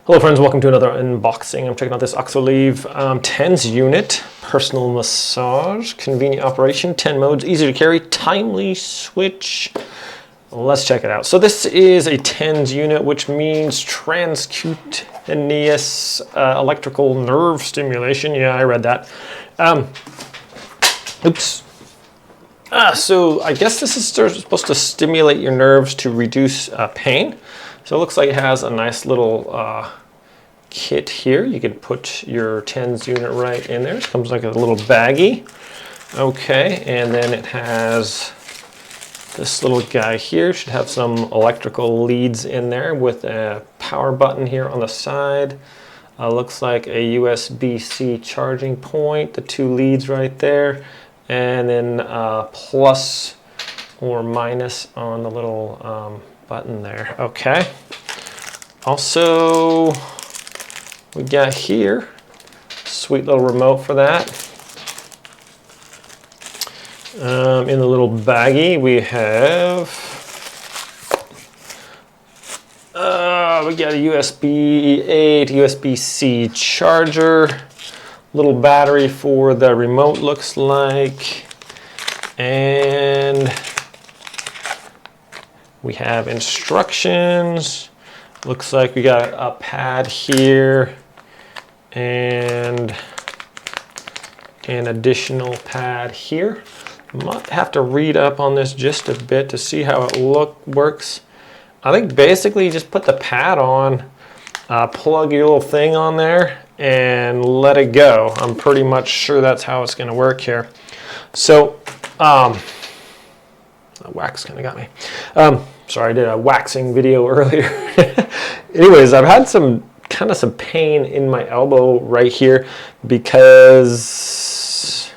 Hello friends, welcome to another unboxing. I'm checking out this Alleviate 10s unit, personal massage, convenient operation, 10 modes, easy to carry, timely switch. Let's check it out. So this is a 10s unit, which means transcutaneous electrical nerve stimulation. Yeah, I read that. So I guess this is supposed to stimulate your nerves to reduce pain. So it looks like it has a nice little kit here. You can put your 10s unit right in there. It comes like a little baggie. Okay, and then it has this little guy here. Should have some electrical leads in there with a power button here on the side. Looks like a USB-C charging point, the two leads right there, and then plus or minus on the little button there. Okay. Also, we got here, sweet little remote for that. In the little baggie, we have, we got a USB 8, USB-C charger, little battery for the remote looks like, and we have instructions. Looks like we got a pad here and an additional pad here. Might have to read up on this just a bit to see how it works. I think basically you just put the pad on, plug your little thing on there and let it go. I'm pretty much sure that's how it's going to work here. So, the wax kind of got me. Sorry, I did a waxing video earlier. Anyways, I've had some pain in my elbow right here because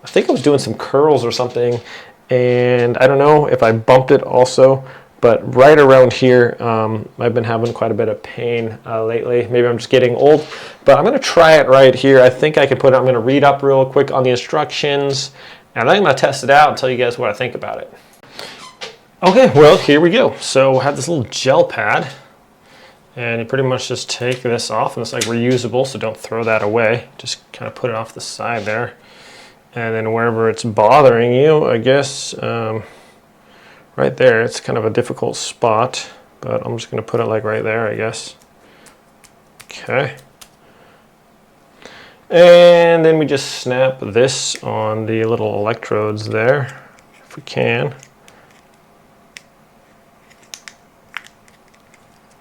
I think I was doing some curls or something, and I don't know if I bumped it also, but right around here, I've been having quite a bit of pain lately. Maybe I'm just getting old, but I'm gonna try it right here. I think I can put it, I'm gonna read up real quick on the instructions, and I'm gonna test it out and tell you guys what I think about it. Okay, well, here we go. So I have this little gel pad, and you pretty much just take this off, and it's like reusable, so don't throw that away. Just kind of put it off the side there. And then wherever it's bothering you, I guess, right there, it's kind of a difficult spot, but I'm just gonna put it like right there, I guess. Okay. And then we just snap this on the little electrodes there, if we can.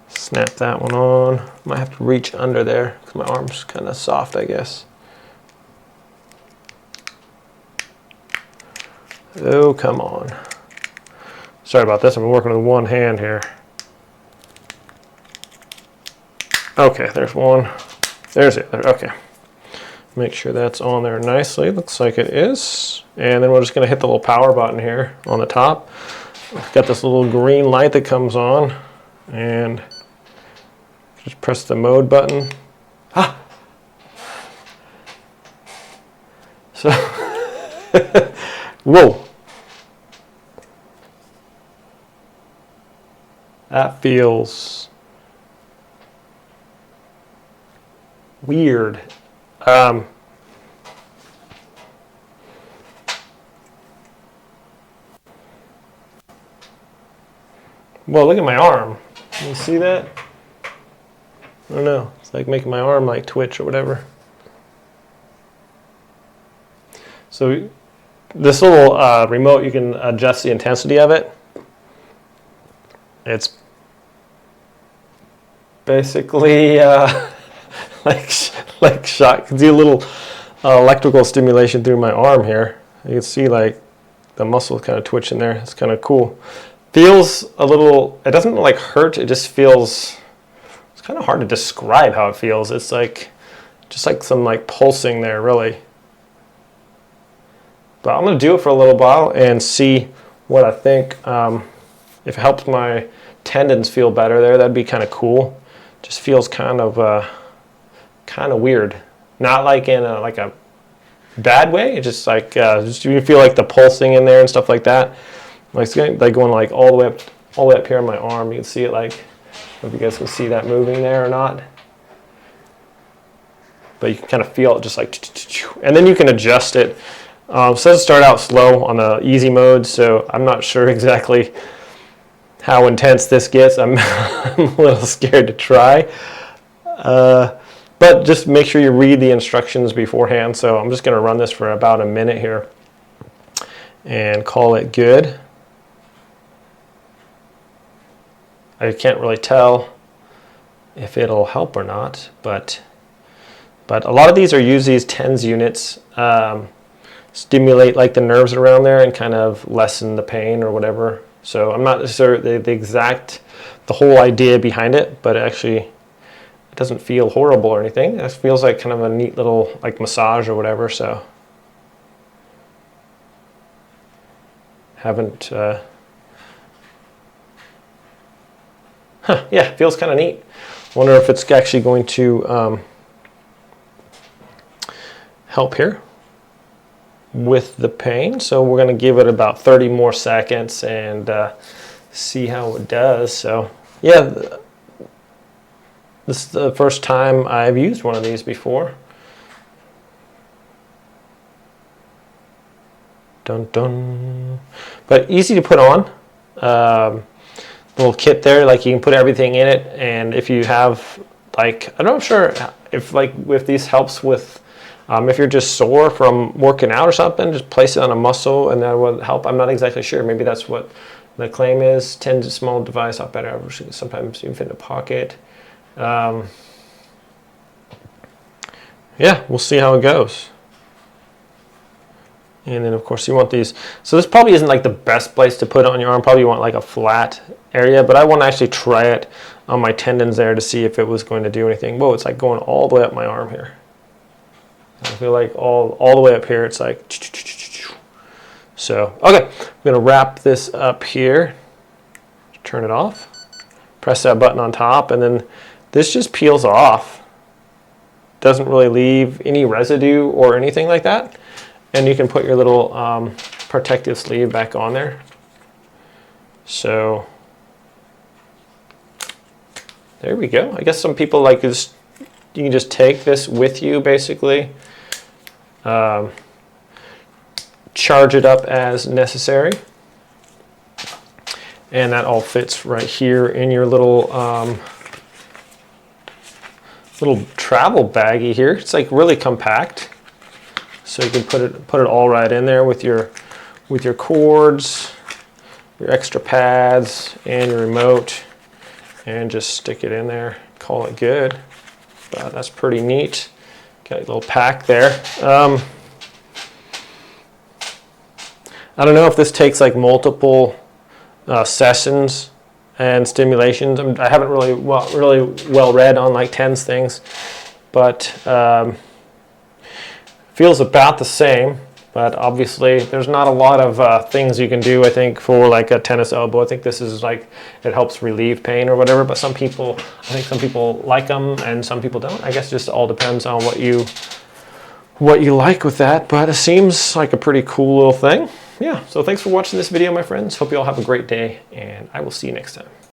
Snap that one on. Might have to reach under there because my arm's kind of soft, I guess. Oh, come on. Sorry about this. I'm working with one hand here. Okay, there's one. There's the other. Okay. Make sure that's on there nicely. Looks like it is. And then we're just going to hit the little power button here on the top. We've got this little green light that comes on, and just press the mode button. Ah! So, whoa. That feels weird. Well, look at my arm. Can you see that? I don't know. It's like making my arm like twitch or whatever. So this little remote, you can adjust the intensity of it. It's basically like shock. Do a little electrical stimulation through my arm here. You can see like the muscle kind of twitching there. It's kind of cool. Feels a little. It doesn't like hurt. It just feels. It's kind of hard to describe how it feels. It's like just like some like pulsing there, really. But I'm gonna do it for a little while and see what I think. If it helps my tendons feel better there, that'd be kind of cool. Just feels kind of weird. Not like in like a bad way. It's just like just you feel like the pulsing in there and stuff like that. Like it's going like all the way up here on my arm. You can see it like. I don't know if you guys can see that moving there or not. But it's kind of cool. but you can kind of feel it just like, and then you can adjust it. It says start out slow on the easy mode, so I'm not sure exactly how intense this gets. I'm a little scared to try. But just make sure you read the instructions beforehand. So I'm just going to run this for about a minute here and call it good. I can't really tell if it'll help or not, but a lot of these are use these TENS units, stimulate like the nerves around there and kind of lessen the pain or whatever. So I'm not sure the whole idea behind it, but actually it doesn't feel horrible or anything. It feels like kind of a neat little like massage or whatever. So haven't, yeah, feels kind of neat. Wonder if it's actually going to help here with the pain. So we're going to give it about 30 more seconds and see how it does. So yeah, this is the first time I've used one of these before. Dun dun. But easy to put on. Little kit there, like you can put everything in it, and if you have like, I'm not sure if these helps with if you're just sore from working out or something, just place it on a muscle and that will help. I'm not exactly sure. Maybe that's what the claim is. 10 small device, not better. Sometimes you can fit in a pocket. Yeah, we'll see how it goes. And then of course you want these. So this probably isn't like the best place to put it on your arm. Probably you want like a flat area, but I want to actually try it on my tendons there to see if it was going to do anything. Whoa, it's like going all the way up my arm here. I feel like all the way up here, it's like, so, okay, I'm gonna wrap this up here, turn it off, press that button on top, and then this just peels off. Doesn't really leave any residue or anything like that. And you can put your little protective sleeve back on there. So there we go. I guess some people like this. You can just take this with you, basically. Charge it up as necessary. And that all fits right here in your little little travel baggie here. It's like really compact. So you can put it all right in there with your cords, your extra pads, and your remote, and just stick it in there. Call it good. That's pretty neat. Got a little pack there. I don't know if this takes like multiple sessions and stimulations. I haven't really well read on like TENS things, but feels about the same. But obviously there's not a lot of things you can do, I think, for like a tennis elbow. I think this is like, it helps relieve pain or whatever, but I think some people like them and some people don't. I guess it just all depends on what you like with that, but it seems like a pretty cool little thing. Yeah, so thanks for watching this video, my friends. Hope you all have a great day, and I will see you next time.